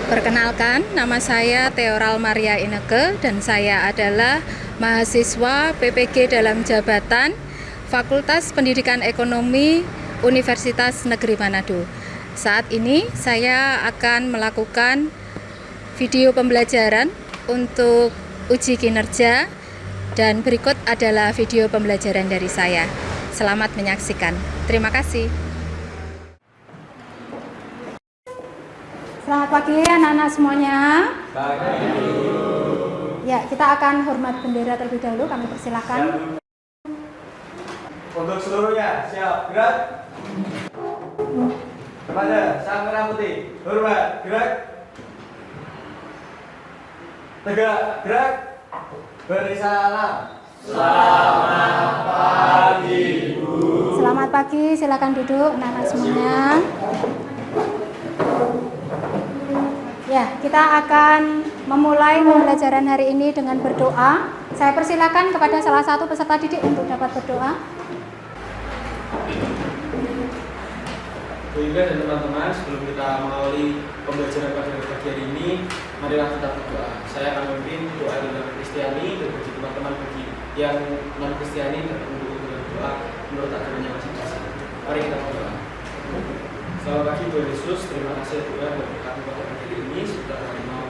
Perkenalkan, nama saya Theoral Maria Ineke dan saya adalah mahasiswa PPG dalam jabatan Fakultas Pendidikan Ekonomi Universitas Negeri Manado. Saat ini saya akan melakukan video pembelajaran untuk uji kinerja dan berikut adalah video pembelajaran dari saya. Selamat menyaksikan. Terima kasih. Selamat pagi anak-anak semuanya. Pagi. Ya, kita akan hormat bendera terlebih dahulu. Kami persilahkan. Untuk seluruhnya, siap, gerak. Kepada sang merah putih, hormat, gerak. Tegak, gerak. Beri salam. Selamat pagi, Bu. Selamat pagi, silakan duduk anak-anak semuanya. Ya, kita akan memulai pembelajaran hari ini dengan berdoa. Saya persilakan kepada salah satu peserta didik untuk dapat berdoa. Bu Inga dan teman-teman, sebelum kita mengawali pembelajaran pada pagi hari ini, marilah kita berdoa. Saya akan memimpin doa dengan Kristiani dan bagi teman-teman bagi yang non Kristiani dan mendukung dengan doa menurut agamanya masing-masing. Mari kita berdoa. Selamat pagi Bu Yesus, terima kasih Tuhan buat berkati pada pagi hari ini sudah kami mau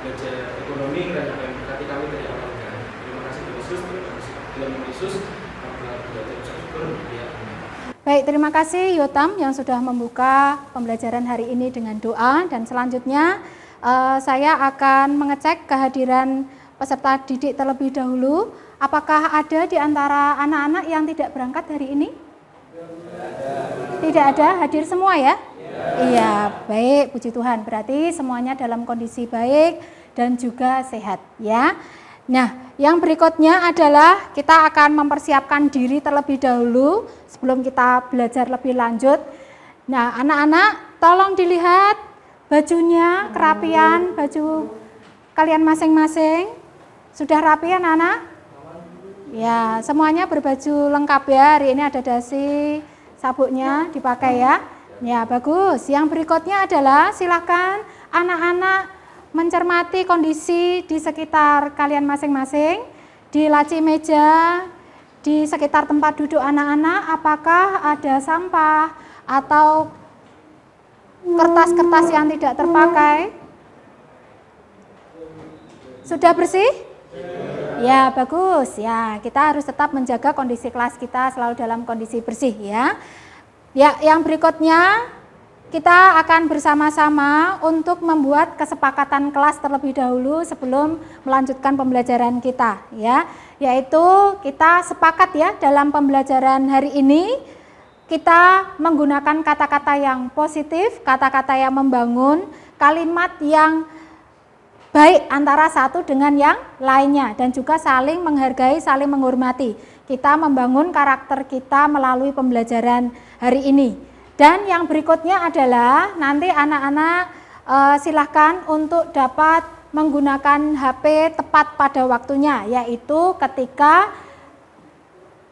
belajar ekonomi dan berkati kami dari awal kan. Terima kasih Bu Yesus, terima kasih dalam nama Yesus kami telah belajar bersyukur. Ya. Baik, terima kasih Yotam yang sudah membuka pembelajaran hari ini dengan doa dan selanjutnya saya akan mengecek kehadiran peserta didik terlebih dahulu. Apakah ada di antara anak-anak yang tidak berangkat hari ini? Tidak ada, hadir semua ya? Iya, baik, puji Tuhan. Berarti semuanya dalam kondisi baik dan juga sehat ya. Nah, yang berikutnya adalah kita akan mempersiapkan diri terlebih dahulu sebelum kita belajar lebih lanjut. Nah, anak-anak tolong dilihat bajunya, kerapian baju kalian masing-masing. Sudah rapi anak-anak? Ya, semuanya berbaju lengkap ya. Hari ini ada dasi, sabuknya dipakai ya. Ya, bagus. Yang berikutnya adalah silakan anak-anak mencermati kondisi di sekitar kalian masing-masing, di laci meja, di sekitar tempat duduk anak-anak, apakah ada sampah atau kertas-kertas yang tidak terpakai? Sudah bersih? Ya, bagus. Ya, kita harus tetap menjaga kondisi kelas kita selalu dalam kondisi bersih ya. Ya, yang berikutnya kita akan bersama-sama untuk membuat kesepakatan kelas terlebih dahulu sebelum melanjutkan pembelajaran kita ya. Yaitu kita sepakat ya dalam pembelajaran hari ini kita menggunakan kata-kata yang positif, kata-kata yang membangun, kalimat yang baik antara satu dengan yang lainnya dan juga saling menghargai, saling menghormati. Kita membangun karakter kita melalui pembelajaran hari ini. Dan yang berikutnya adalah nanti anak-anak silahkan untuk dapat menggunakan HP tepat pada waktunya, yaitu ketika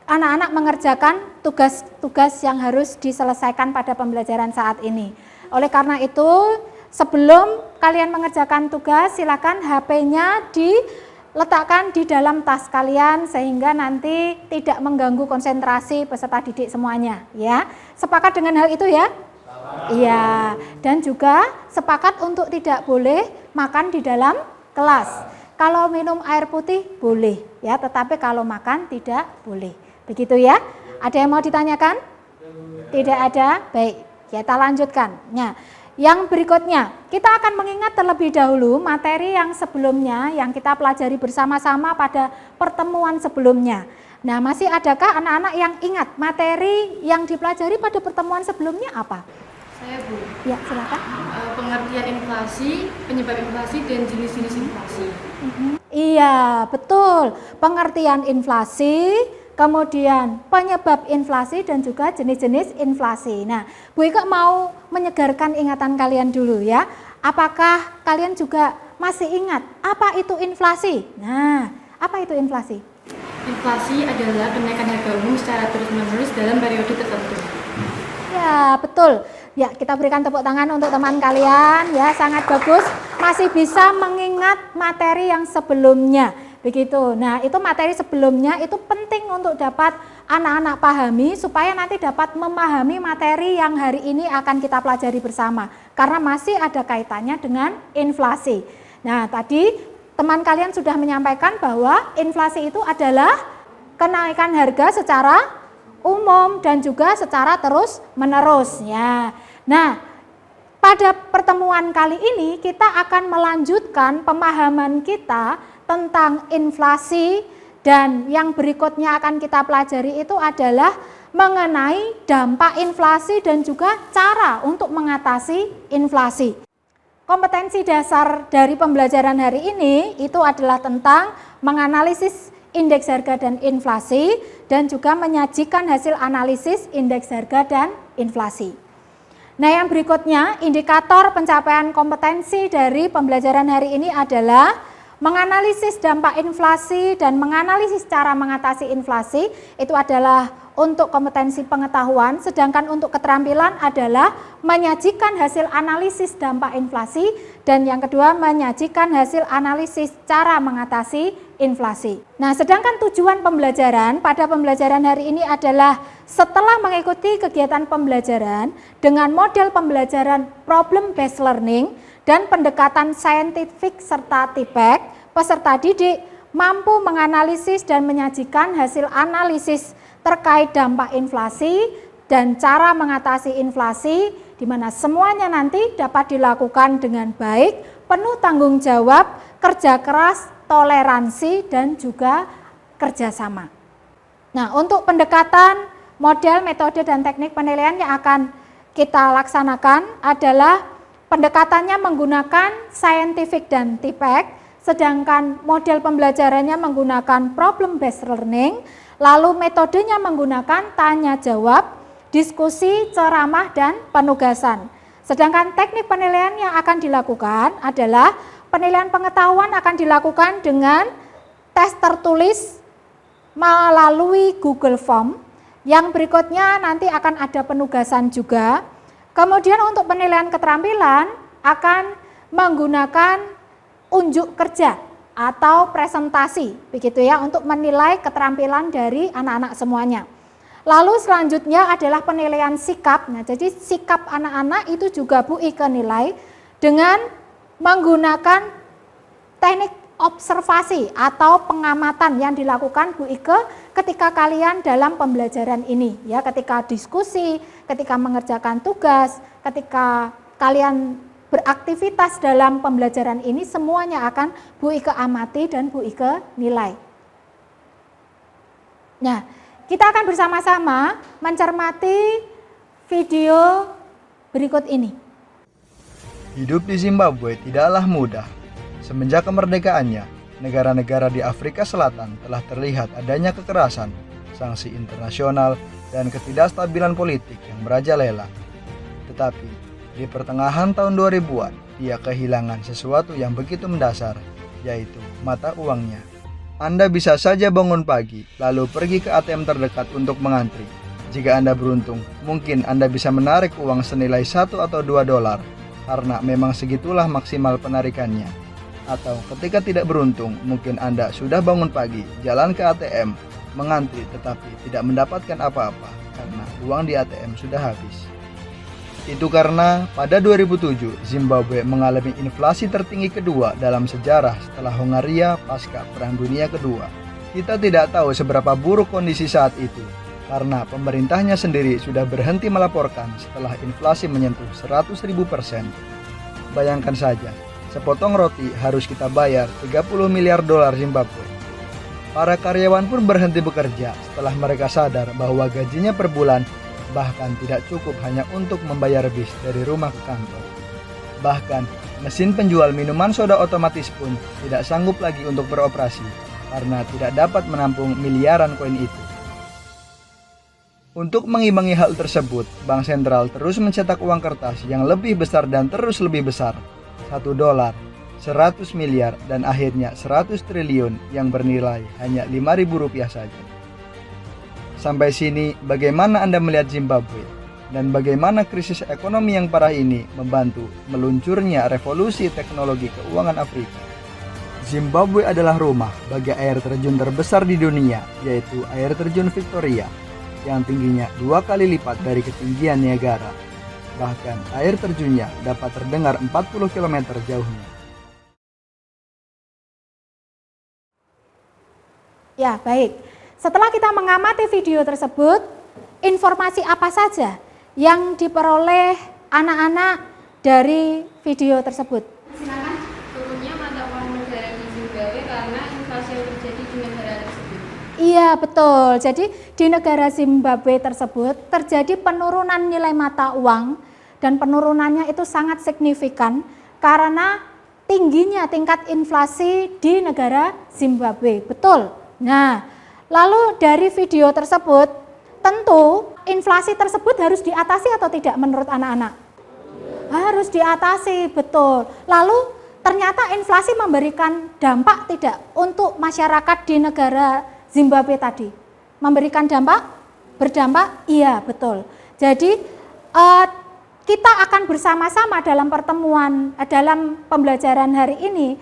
anak-anak mengerjakan tugas-tugas yang harus diselesaikan pada pembelajaran saat ini. Oleh karena itu, sebelum kalian mengerjakan tugas, silakan HP-nya diletakkan di dalam tas kalian sehingga nanti tidak mengganggu konsentrasi peserta didik semuanya ya. Sepakat dengan hal itu ya? Iya. Dan juga sepakat untuk tidak boleh makan di dalam kelas. Kalau minum air putih boleh ya, tetapi kalau makan tidak boleh. Begitu ya? Ada yang mau ditanyakan? Tidak ada? Baik, kita lanjutkan. Nah, yang berikutnya, kita akan mengingat terlebih dahulu materi yang sebelumnya yang kita pelajari bersama-sama pada pertemuan sebelumnya. Nah, masih adakah anak-anak yang ingat materi yang dipelajari pada pertemuan sebelumnya apa? Saya Bu. Ya, silakan. Pengertian inflasi, penyebab inflasi, dan jenis-jenis inflasi. Iya, betul. Pengertian inflasi, kemudian penyebab inflasi dan juga jenis-jenis inflasi. Nah, Bu Ika mau menyegarkan ingatan kalian dulu ya. Apakah kalian juga masih ingat apa itu inflasi? Nah, apa itu inflasi? Inflasi adalah kenaikan harga umum secara terus-menerus dalam periode tertentu. Ya, betul. Ya, kita berikan tepuk tangan untuk teman kalian ya, sangat bagus. Masih bisa mengingat materi yang sebelumnya. Begitu. Nah, itu materi sebelumnya itu penting untuk dapat anak-anak pahami supaya nanti dapat memahami materi yang hari ini akan kita pelajari bersama. Karena masih ada kaitannya dengan inflasi. Nah, tadi teman kalian sudah menyampaikan bahwa inflasi itu adalah kenaikan harga secara umum dan juga secara terus menerus ya. Nah, pada pertemuan kali ini kita akan melanjutkan pemahaman kita tentang inflasi, dan yang berikutnya akan kita pelajari itu adalah mengenai dampak inflasi dan juga cara untuk mengatasi inflasi. Kompetensi dasar dari pembelajaran hari ini itu adalah tentang menganalisis indeks harga dan inflasi dan juga menyajikan hasil analisis indeks harga dan inflasi. Nah, yang berikutnya indikator pencapaian kompetensi dari pembelajaran hari ini adalah menganalisis dampak inflasi dan menganalisis cara mengatasi inflasi. Itu adalah untuk kompetensi pengetahuan, sedangkan untuk keterampilan adalah menyajikan hasil analisis dampak inflasi, dan yang kedua menyajikan hasil analisis cara mengatasi inflasi. Nah, sedangkan tujuan pembelajaran pada pembelajaran hari ini adalah setelah mengikuti kegiatan pembelajaran dengan model pembelajaran problem based learning dan pendekatan saintifik serta TPEC, peserta didik mampu menganalisis dan menyajikan hasil analisis terkait dampak inflasi dan cara mengatasi inflasi, di mana semuanya nanti dapat dilakukan dengan baik, penuh tanggung jawab, kerja keras, toleransi, dan juga kerjasama. Nah, untuk pendekatan, model, metode, dan teknik penilaian yang akan kita laksanakan adalah pendekatannya menggunakan saintifik dan TPEC, sedangkan model pembelajarannya menggunakan problem based learning, lalu metodenya menggunakan tanya jawab, diskusi, ceramah, dan penugasan. Sedangkan teknik penilaian yang akan dilakukan adalah penilaian pengetahuan akan dilakukan dengan tes tertulis melalui Google Form. Yang berikutnya nanti akan ada penugasan juga. Kemudian untuk penilaian keterampilan akan menggunakan unjuk kerja atau presentasi, begitu ya, untuk menilai keterampilan dari anak-anak semuanya. Lalu selanjutnya adalah penilaian sikap. Nah, jadi sikap anak-anak itu juga Bu Ike nilai dengan menggunakan teknik observasi atau pengamatan yang dilakukan Bu Ike ketika kalian dalam pembelajaran ini ya, ketika diskusi, ketika mengerjakan tugas, ketika kalian beraktivitas dalam pembelajaran ini, semuanya akan Bu Ike amati dan Bu Ike nilai. Nah, kita akan bersama-sama mencermati video berikut ini. Hidup di Zimbabwe tidaklah mudah. Semenjak kemerdekaannya, negara-negara di Afrika Selatan telah terlihat adanya kekerasan, sanksi internasional, dan ketidakstabilan politik yang merajalela. Tetapi di pertengahan tahun 2000-an, dia kehilangan sesuatu yang begitu mendasar, yaitu mata uangnya. Anda bisa saja bangun pagi, lalu pergi ke ATM terdekat untuk mengantri. Jika Anda beruntung, mungkin Anda bisa menarik uang senilai $1 atau $2, karena memang segitulah maksimal penarikannya. Atau ketika tidak beruntung, mungkin Anda sudah bangun pagi, jalan ke ATM, mengantri tetapi tidak mendapatkan apa-apa, karena uang di ATM sudah habis. Itu karena pada 2007 Zimbabwe mengalami inflasi tertinggi kedua dalam sejarah setelah Hongaria pasca Perang Dunia Kedua. Kita tidak tahu seberapa buruk kondisi saat itu karena pemerintahnya sendiri sudah berhenti melaporkan setelah inflasi menyentuh 100.000%. Bayangkan saja, sepotong roti harus kita bayar $30 miliar Zimbabwe. Para karyawan pun berhenti bekerja setelah mereka sadar bahwa gajinya per bulan bahkan tidak cukup hanya untuk membayar bis dari rumah ke kantor. Bahkan mesin penjual minuman soda otomatis pun tidak sanggup lagi untuk beroperasi karena tidak dapat menampung miliaran koin itu. Untuk mengimbangi hal tersebut, Bank Sentral terus mencetak uang kertas yang lebih besar dan terus lebih besar. $1, 100 miliar, dan akhirnya 100 triliun yang bernilai hanya Rp5.000 saja. Sampai sini, bagaimana Anda melihat Zimbabwe? dan bagaimana krisis ekonomi yang parah ini membantu meluncurnya revolusi teknologi keuangan Afrika. Zimbabwe adalah rumah bagi air terjun terbesar di dunia, yaitu air terjun Victoria, yang tingginya 2 kali lipat dari ketinggian Niagara. Bahkan air terjunnya dapat terdengar 40 km jauhnya. Ya, baik. Setelah kita mengamati video tersebut, informasi apa saja yang diperoleh anak-anak dari video tersebut? Silakan. Turunnya mata uang negara di Zimbabwe karena inflasi yang terjadi di negara tersebut. Iya, betul. Jadi di negara Zimbabwe tersebut terjadi penurunan nilai mata uang dan penurunannya itu sangat signifikan karena tingginya tingkat inflasi di negara Zimbabwe. Betul. Nah, lalu dari video tersebut tentu inflasi tersebut harus diatasi atau tidak menurut anak-anak? Harus diatasi, betul. Lalu ternyata inflasi memberikan dampak tidak untuk masyarakat di negara Zimbabwe tadi? Memberikan dampak? Berdampak? Iya, betul. Jadi kita akan bersama-sama dalam pertemuan, dalam pembelajaran hari ini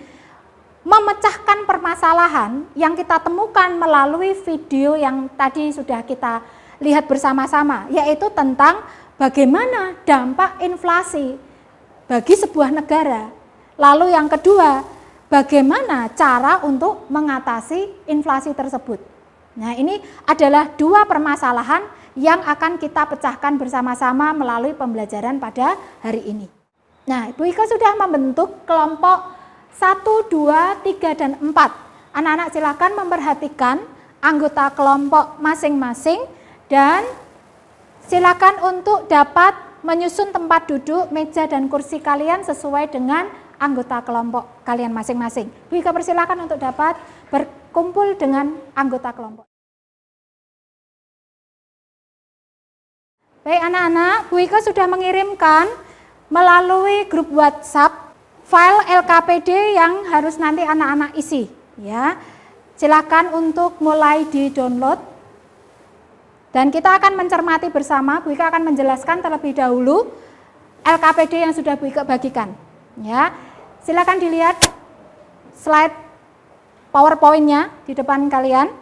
memecahkan permasalahan yang kita temukan melalui video yang tadi sudah kita lihat bersama-sama, yaitu tentang bagaimana dampak inflasi bagi sebuah negara. Lalu yang kedua, bagaimana cara untuk mengatasi inflasi tersebut. Nah, ini adalah 2 permasalahan yang akan kita pecahkan bersama-sama melalui pembelajaran pada hari ini. Nah, Ibu Ika sudah membentuk kelompok 1, 2, 3, dan 4. Anak-anak silakan memperhatikan anggota kelompok masing-masing dan silakan untuk dapat menyusun tempat duduk, meja, dan kursi kalian sesuai dengan anggota kelompok kalian masing-masing. Bu Ika persilakan untuk dapat berkumpul dengan anggota kelompok. Baik anak-anak, Bu Ika sudah mengirimkan melalui grup WhatsApp file LKPD yang harus nanti anak-anak isi, ya. Silakan untuk mulai di-download. Dan kita akan mencermati bersama. Bu Ika akan menjelaskan terlebih dahulu LKPD yang sudah Bu Ika bagikan, ya. Silakan dilihat slide PowerPoint-nya di depan kalian.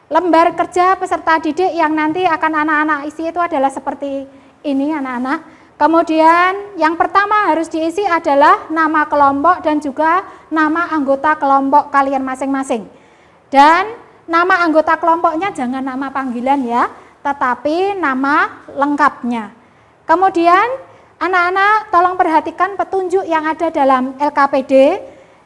Lembar kerja peserta didik yang nanti akan anak-anak isi itu adalah seperti ini anak-anak. Kemudian yang pertama harus diisi adalah nama kelompok dan juga nama anggota kelompok kalian masing-masing. Dan nama anggota kelompoknya jangan nama panggilan ya, tetapi nama lengkapnya. Kemudian anak-anak tolong perhatikan petunjuk yang ada dalam LKPD,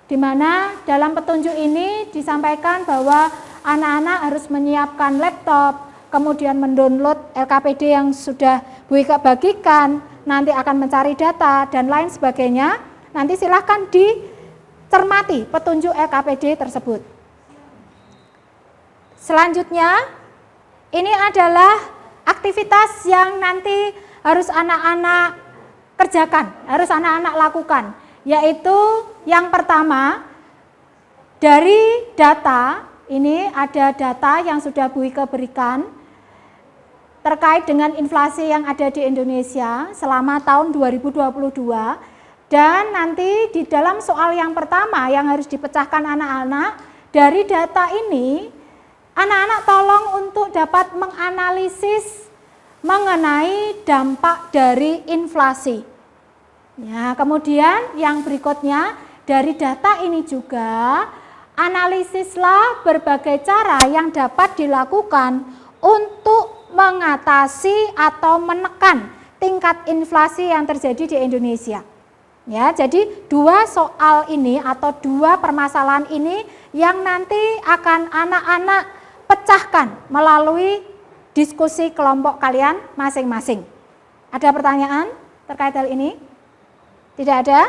di mana dalam petunjuk ini disampaikan bahwa anak-anak harus menyiapkan laptop, kemudian mendownload LKPD yang sudah Bu Ika bagikan, nanti akan mencari data dan lain sebagainya. Nanti silahkan dicermati petunjuk LKPD tersebut. Selanjutnya, ini adalah aktivitas yang nanti harus anak-anak kerjakan, harus anak-anak lakukan. Yaitu yang pertama, dari data, ini ada data yang sudah Bu Ika berikan terkait dengan inflasi yang ada di Indonesia selama tahun 2022, dan nanti di dalam soal yang pertama yang harus dipecahkan anak-anak, dari data ini anak-anak tolong untuk dapat menganalisis mengenai dampak dari inflasi. Ya, kemudian yang berikutnya dari data ini juga analisislah berbagai cara yang dapat dilakukan untuk mengatasi atau menekan tingkat inflasi yang terjadi di Indonesia. Ya, jadi 2 soal ini atau 2 permasalahan ini yang nanti akan anak-anak pecahkan melalui diskusi kelompok kalian masing-masing. Ada pertanyaan terkait hal ini? Tidak ada?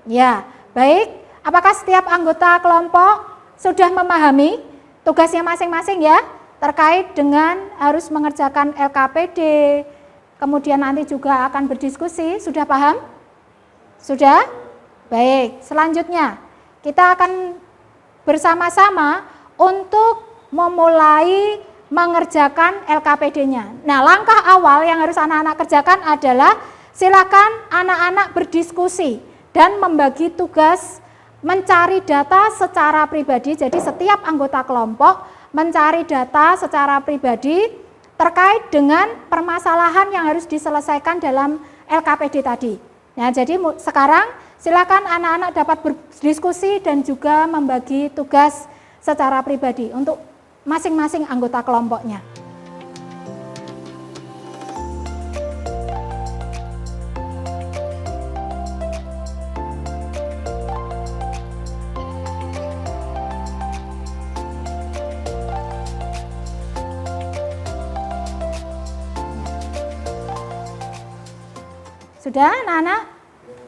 Ya, baik. Apakah setiap anggota kelompok sudah memahami tugasnya masing-masing ya? Terkait dengan harus mengerjakan LKPD, kemudian nanti juga akan berdiskusi, sudah paham? Sudah? Baik, selanjutnya kita akan bersama-sama untuk memulai mengerjakan LKPD-nya. Nah, langkah awal yang harus anak-anak kerjakan adalah silakan anak-anak berdiskusi dan membagi tugas mencari data secara pribadi. Jadi setiap anggota kelompok mencari data secara pribadi terkait dengan permasalahan yang harus diselesaikan dalam LKPD tadi. Nah, jadi sekarang silakan anak-anak dapat berdiskusi dan juga membagi tugas secara pribadi untuk masing-masing anggota kelompoknya. Sudah anak-anak?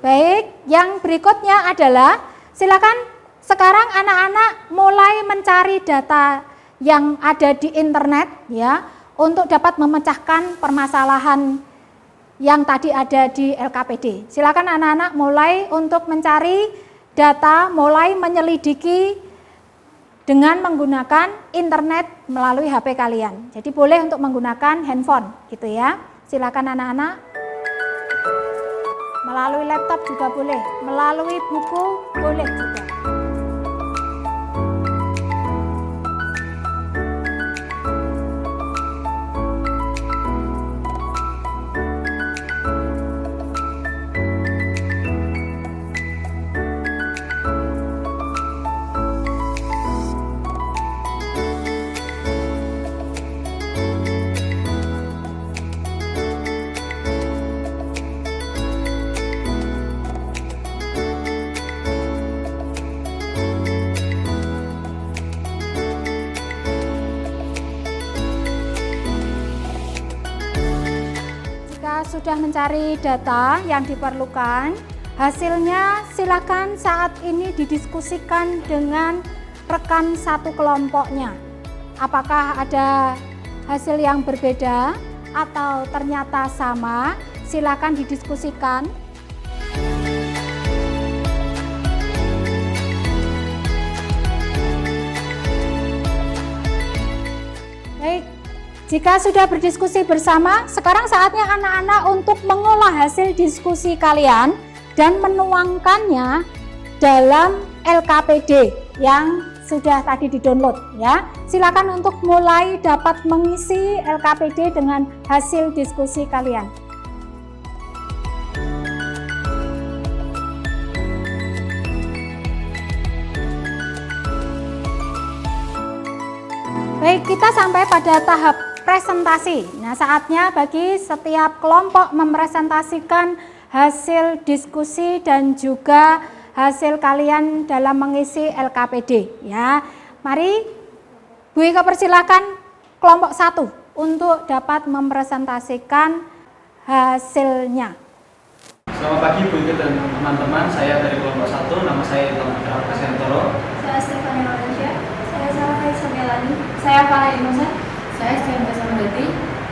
Baik, yang berikutnya adalah silakan sekarang anak-anak mulai mencari data yang ada di internet ya untuk dapat memecahkan permasalahan yang tadi ada di LKPD. Silakan anak-anak mulai untuk mencari data, mulai menyelidiki dengan menggunakan internet melalui HP kalian. Jadi boleh untuk menggunakan handphone gitu ya. Silakan anak-anak. Melalui laptop juga boleh, melalui buku boleh juga. Sudah mencari data yang diperlukan, hasilnya silakan saat ini didiskusikan dengan rekan satu kelompoknya. Apakah ada hasil yang berbeda atau ternyata sama, silakan didiskusikan. Baik. Jika sudah berdiskusi bersama, sekarang saatnya anak-anak untuk mengolah hasil diskusi kalian dan menuangkannya dalam LKPD yang sudah tadi di-download ya. Silakan untuk mulai dapat mengisi LKPD dengan hasil diskusi kalian. Baik, kita sampai pada tahap presentasi. Nah, saatnya bagi setiap kelompok mempresentasikan hasil diskusi dan juga hasil kalian dalam mengisi LKPD ya. Mari Bu Ika persilakan kelompok 1 untuk dapat mempresentasikan hasilnya. Selamat pagi Bu Ika dan teman-teman, saya dari kelompok 1, nama saya Ilham Kasentoro. Saya Stefania Malaysia. Saya Sarah Isabelani. Saya Farah Inosa. Saya Stian Kasamudati.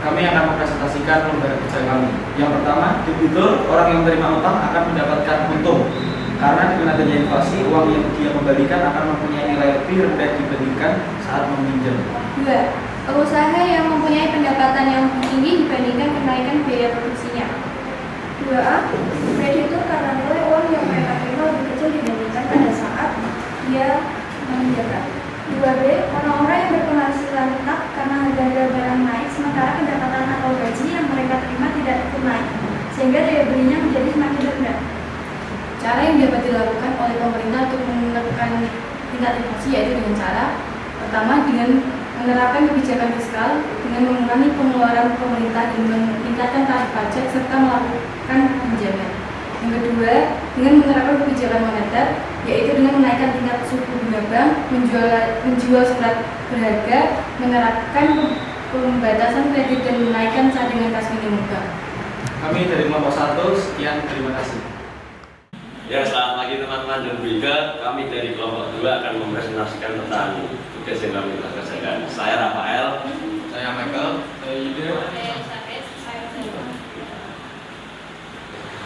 Kami akan mempresentasikan lembaga kerja kami. Yang pertama, debitur, orang yang menerima utang akan mendapatkan untung. Karena dengan adanya inflasi, uang yang dia kembalikan akan mempunyai nilai lebih rendah dibandingkan saat meminjam. 2. Pengusaha yang mempunyai pendapatan yang lebih tinggi dibandingkan kenaikan biaya produksinya. 2A. Kreditur karena nilai uang yang mereka terima lebih kecil dibandingkan pada saat dia meminjamkan. 2B. Orang-orang yang berpenghasilan tetap karena harga barang naik sementara pendapatan atau gaji yang mereka terima tidak ikut naik sehingga daya belinya menjadi semakin rendah. Cara yang dapat dilakukan oleh pemerintah untuk menekan tingkat inflasi yaitu dengan cara pertama dengan menerapkan kebijakan fiskal dengan mengurangi pengeluaran pemerintah dan meningkatkan tarif pajak serta melakukan pinjaman. Yang kedua, dengan menerapkan kebijakan moneter yaitu dengan menaikkan tingkat suku bunga bank, menjual surat berharga, menerapkan pembatasan kredit dan menaikkan cadangan kas minimum bank. Kami dari kelompok 1, sekian, terima kasih. Ya, selamat pagi teman-teman dan Bu Ika. Kami dari kelompok 2 akan mempresentasikan tentang tugas yang kami telah kerjakan. Saya Rafael. Saya Michael. Saya Yuda.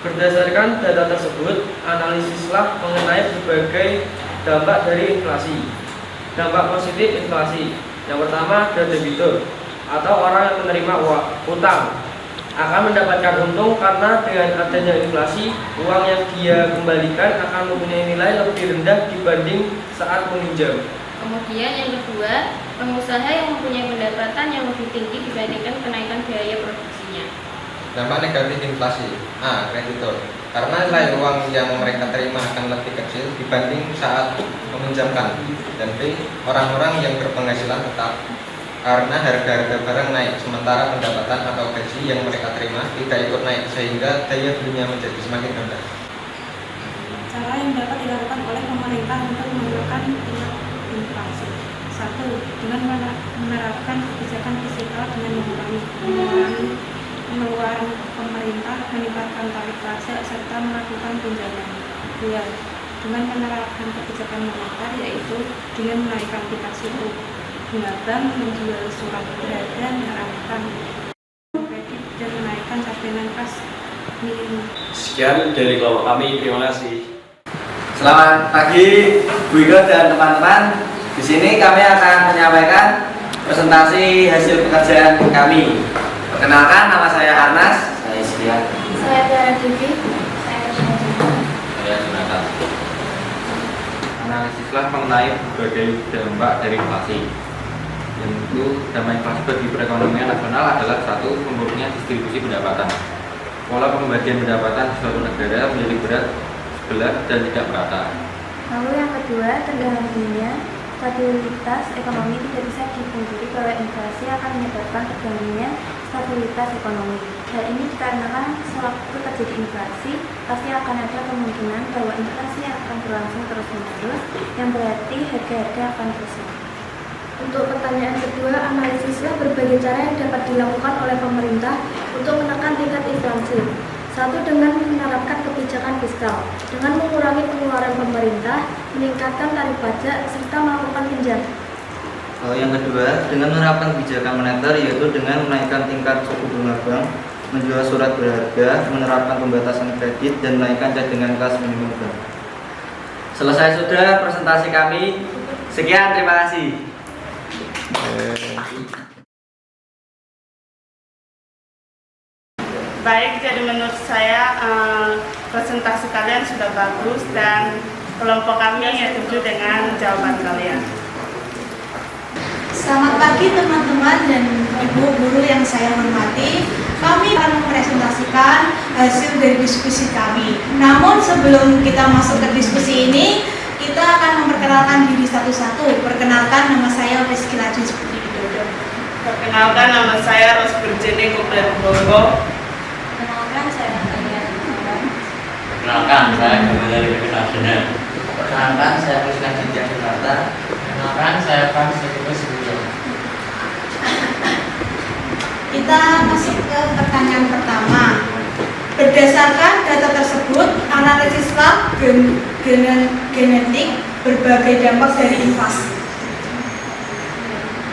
Berdasarkan data tersebut, analisislah mengenai berbagai dampak dari inflasi. Dampak positif inflasi. Yang pertama ada debitur atau orang yang menerima utang akan mendapatkan untung karena dengan adanya inflasi, uang yang dia kembalikan akan mempunyai nilai lebih rendah dibanding saat meminjam. Kemudian yang kedua, pengusaha yang mempunyai pendapatan yang lebih tinggi dibandingkan kenaikan biaya produksinya. Dampak negatif inflasi. A. Kreditor. Karena nilai uang yang mereka terima akan lebih kecil dibanding saat meminjamkan. Dan B. Orang-orang yang berpenghasilan tetap. Karena harga-harga barang naik, sementara pendapatan atau gaji yang mereka terima tidak ikut naik, sehingga daya belinya menjadi semakin rendah. Cara yang dapat dilakukan oleh pemerintah untuk menekan tingkat inflasi. 1. Dengan menerapkan kebijakan fiskal dengan mengurangi pengeluaran pemerintah, meningkatkan tarif pajak, serta melakukan pinjaman. 2. Dengan menerapkan kebijakan moneter, yaitu dengan menaikkan tingkat suku bunga bank, menjual surat berharga, menerapkan kredit, dan menaikkan cadangan kas minimum. Sekian dari kelompok kami, terima kasih. Selamat pagi, Bu Iko dan teman-teman. Di sini kami akan menyampaikan presentasi hasil pekerjaan kami. Perkenalkan, nama saya Arnas. Saya Islian. Saya Tiara Devi. Saya Saya Jonathan. Analisislah mengenai berbagai dampak dari inflasi. Yang itu dampak inflasi bagi perekonomian nasional adalah 1. Memburuknya distribusi pendapatan. Pola pembagian pendapatan di suatu negara menjadi berat sebelah dan tidak merata. Lalu yang kedua, terganggunya stabilitas ekonomi. Tidak bisa dipungkiri bahwa inflasi akan menyebabkan terganggunya stabilitas ekonomi. Hal ini dikarenakan sewaktu terjadi inflasi, pasti akan ada kemungkinan bahwa inflasi akan berlangsung terus-menerus, yang berarti harga-harga akan terus naik. Untuk pertanyaan kedua, analisislah berbagai cara yang dapat dilakukan oleh pemerintah untuk menekan tingkat inflasi. 1. Dengan menerapkan kebijakan fiskal, dengan mengurangi pengeluaran pemerintah, meningkatkan tarif pajak, serta melakukan pinjaman. Yang kedua, dengan menerapkan kebijakan moneter, yaitu dengan menaikkan tingkat suku bunga bank, menjual surat berharga, menerapkan pembatasan kredit, dan menaikkan cadangan kas minimum bank. Selesai sudah presentasi kami. Sekian, terima kasih. Baik, jadi menurut saya presentasi kalian sudah bagus dan kelompok kami setuju dengan jawaban kalian. Selamat pagi teman-teman dan ibu guru yang saya hormati. Kami akan mempresentasikan hasil dari diskusi kami. Namun sebelum kita masuk ke diskusi ini, kita akan memperkenalkan diri satu-satu. Perkenalkan, nama saya Rizky Lajun Putri Widodo. Perkenalkan, nama saya Rosberjeni Kupler Bongo. Perkenalkan, saya Natalia. Perkenalkan, saya Gamal dari Kekenasana. Perkenalkan, saya Rizky Aditya Jakarta. Perkenalkan, saya Pan Sekretaris Sebelum. Kita masuk ke pertanyaan pertama. Berdasarkan data tersebut, analisislah genetik berbagai dampak dari inflasi.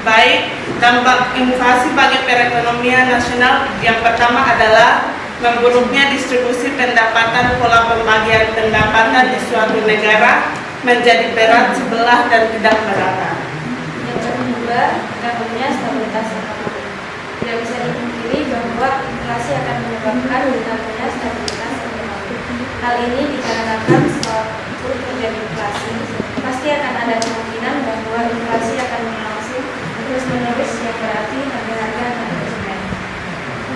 Baik, dampak inflasi bagi perekonomian nasional yang pertama adalah memburuknya distribusi pendapatan. Pola pembagian pendapatan di suatu negara menjadi berat sebelah dan tidak merata. Yang kedua, terganggunya stabilitas ekonomi. Tidak bisa dipungkiri bahwa inflasi akan menyebabkan terganggunya stabilitas ekonomi. Hal ini dikarenakan sewaktu terjadi inflasi, pasti akan ada kemungkinan bahwa inflasi akan berlangsung terus-menerus, yang berarti harga-harga akan terus naik.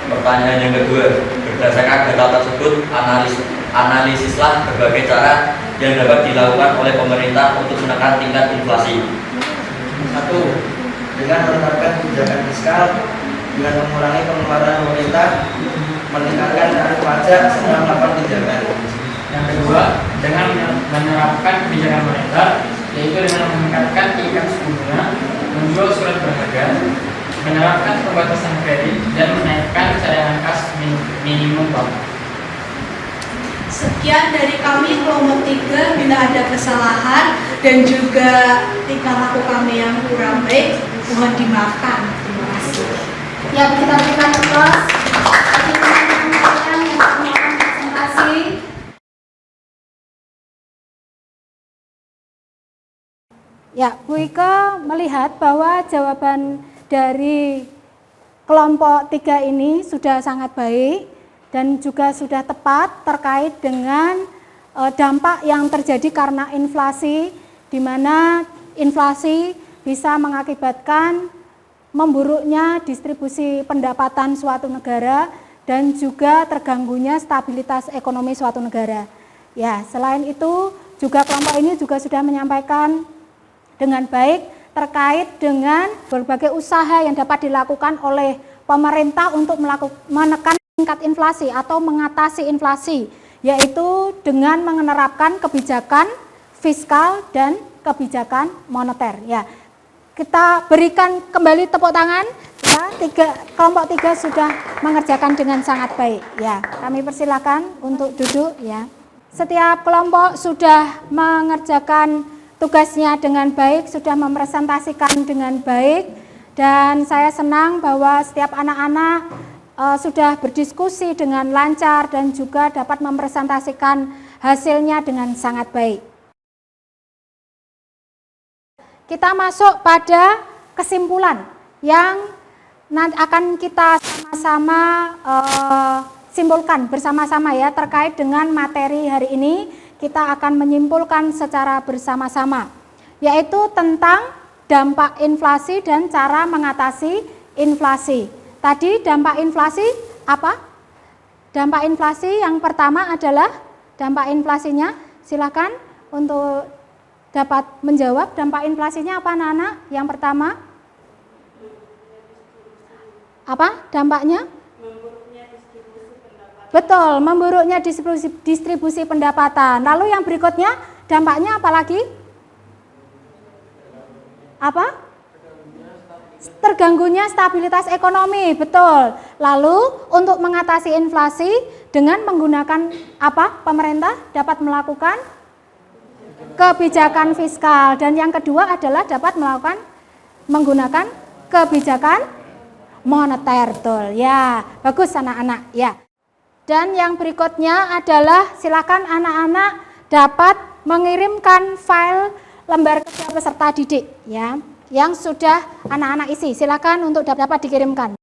Pertanyaan yang kedua, berdasarkan data tersebut, analisislah berbagai cara yang dapat dilakukan oleh pemerintah untuk menekan tingkat inflasi. 1. Dengan menerapkan kebijakan fiskal, dengan mengurangi pengeluaran pemerintah, meningkatkan tarif pajak, serta melakukan pinjaman. Yang kedua, dengan menerapkan kebijakan moneter, yaitu dengan meningkatkan tingkat suku bunga, menjual surat berharga, menerapkan pembatasan kredit, dan menaikkan cadangan kas minimum bank. Sekian dari kami kelompok 3. Bila ada kesalahan dan juga tingkah laku kami yang kurang baik, mohon dimaafkan. Terima kasih. Ya, kita berikan applause bagi teman-teman kalian yang melakukan presentasi. Ya, Bu Ike melihat bahwa jawaban dari kelompok 3 ini sudah sangat baik dan juga sudah tepat terkait dengan dampak yang terjadi karena inflasi, di mana inflasi bisa mengakibatkan memburuknya distribusi pendapatan suatu negara dan juga terganggunya stabilitas ekonomi suatu negara. Ya, selain itu juga kelompok ini juga sudah menyampaikan dengan baik terkait dengan berbagai usaha yang dapat dilakukan oleh pemerintah untuk menekan tingkat inflasi atau mengatasi inflasi, yaitu dengan menerapkan kebijakan fiskal dan kebijakan moneter. Ya, kita berikan kembali tepuk tangan. Ya, kelompok 3 sudah mengerjakan dengan sangat baik. Ya, kami persilakan untuk duduk. Ya, setiap kelompok sudah mengerjakan tugasnya dengan baik, sudah mempresentasikan dengan baik, dan saya senang bahwa setiap anak-anak sudah berdiskusi dengan lancar dan juga dapat mempresentasikan hasilnya dengan sangat baik. Kita masuk pada kesimpulan yang akan kita sama-sama simpulkan bersama-sama ya terkait dengan materi hari ini. Kita akan menyimpulkan secara bersama-sama, yaitu tentang dampak inflasi dan cara mengatasi inflasi. Tadi dampak inflasi apa? Dampak inflasi yang pertama adalah dampak inflasinya, silakan untuk dapat menjawab dampak inflasinya apa anak-anak? Yang pertama apa dampaknya? Betul, memburuknya distribusi pendapatan. Lalu yang berikutnya dampaknya apa lagi? Apa? Terganggunya stabilitas ekonomi, betul. Lalu untuk mengatasi inflasi dengan menggunakan apa? Pemerintah dapat melakukan kebijakan fiskal, dan yang kedua adalah dapat menggunakan kebijakan moneter, betul. Ya, bagus anak-anak. Ya. Dan yang berikutnya adalah silakan anak-anak dapat mengirimkan file lembar kerja peserta didik ya, yang sudah anak-anak isi. Silakan untuk dapat dikirimkan.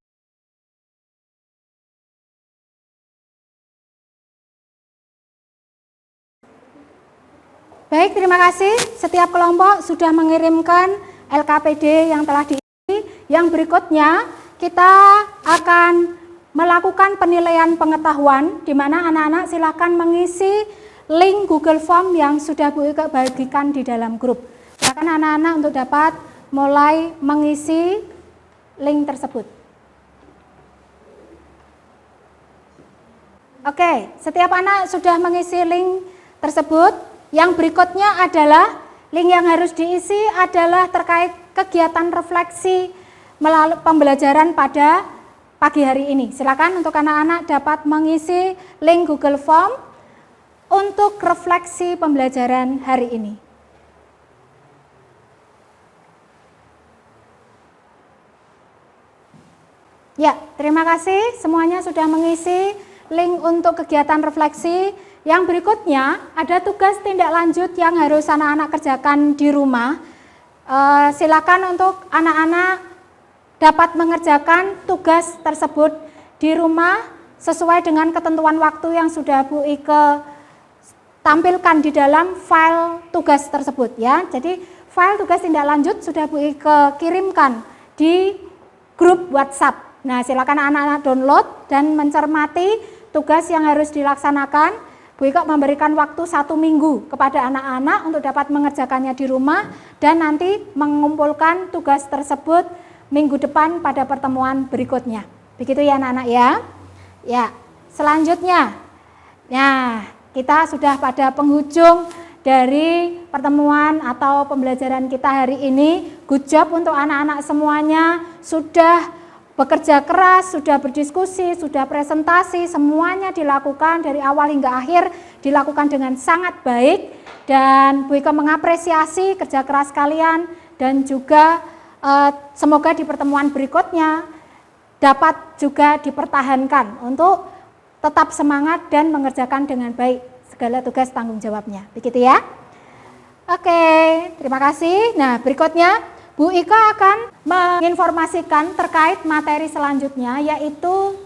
Baik, terima kasih. Setiap kelompok sudah mengirimkan LKPD yang telah diisi. Yang berikutnya kita akan melakukan penilaian pengetahuan, di mana anak-anak silakan mengisi link Google Form yang sudah Bu Ike bagikan di dalam grup. Silakan anak-anak untuk dapat mulai mengisi link tersebut. Oke, setiap anak sudah mengisi link tersebut. Yang berikutnya adalah link yang harus diisi adalah terkait kegiatan refleksi melalui pembelajaran pada pagi hari ini. Silakan untuk anak-anak dapat mengisi link Google Form untuk refleksi pembelajaran hari ini. Ya, terima kasih semuanya sudah mengisi link untuk kegiatan refleksi. Yang berikutnya ada tugas tindak lanjut yang harus anak-anak kerjakan di rumah. Silakan untuk anak-anak dapat mengerjakan tugas tersebut di rumah sesuai dengan ketentuan waktu yang sudah Bu Ike tampilkan di dalam file tugas tersebut ya. Jadi file tugas tindak lanjut sudah Bu Ike kirimkan di grup WhatsApp. Nah, silakan anak-anak download dan mencermati tugas yang harus dilaksanakan. Bu Ike memberikan waktu 1 minggu kepada anak-anak untuk dapat mengerjakannya di rumah dan nanti mengumpulkan tugas tersebut minggu depan pada pertemuan berikutnya. Begitu ya anak-anak ya. Ya, selanjutnya. Nah, kita sudah pada penghujung dari pertemuan atau pembelajaran kita hari ini. Good job untuk anak-anak semuanya, sudah bekerja keras, sudah berdiskusi, sudah presentasi, semuanya dilakukan dari awal hingga akhir, dilakukan dengan sangat baik. Dan Bu Ike mengapresiasi kerja keras kalian dan juga semoga di pertemuan berikutnya dapat juga dipertahankan untuk tetap semangat dan mengerjakan dengan baik segala tugas tanggung jawabnya. Begitu ya. Oke, terima kasih. Nah, berikutnya Bu Ika akan menginformasikan terkait materi selanjutnya, yaitu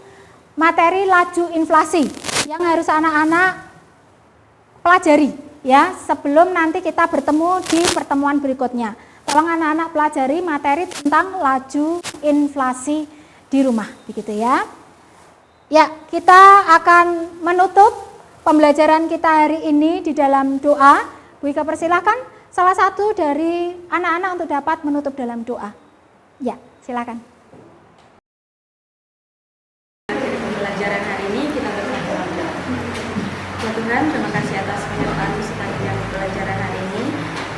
materi laju inflasi yang harus anak-anak pelajari ya sebelum nanti kita bertemu di pertemuan berikutnya. Tolong anak-anak pelajari materi tentang laju inflasi di rumah, begitu ya. Ya, kita akan menutup pembelajaran kita hari ini di dalam doa. Bu Ika persilahkan salah satu dari anak-anak untuk dapat menutup dalam doa. Ya, silakan. Dari pembelajaran hari ini kita berdoa. Ya Tuhan, terima kasih atas penyertaan sepanjang pelajaran hari ini.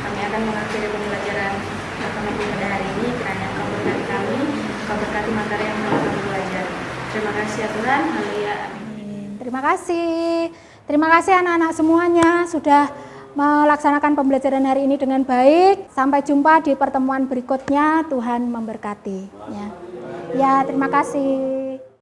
Kami akan mengakhiri pembelajaran kami pada hari ini. Kiranya Engkau berkati kami, Engkau berkati materi yang telah kami pelajari. Terima kasih ya Tuhan. Haleluya. Terima kasih. Terima kasih anak-anak semuanya sudah melaksanakan pembelajaran hari ini dengan baik. Sampai jumpa di pertemuan berikutnya. Tuhan memberkati. Ya, terima kasih.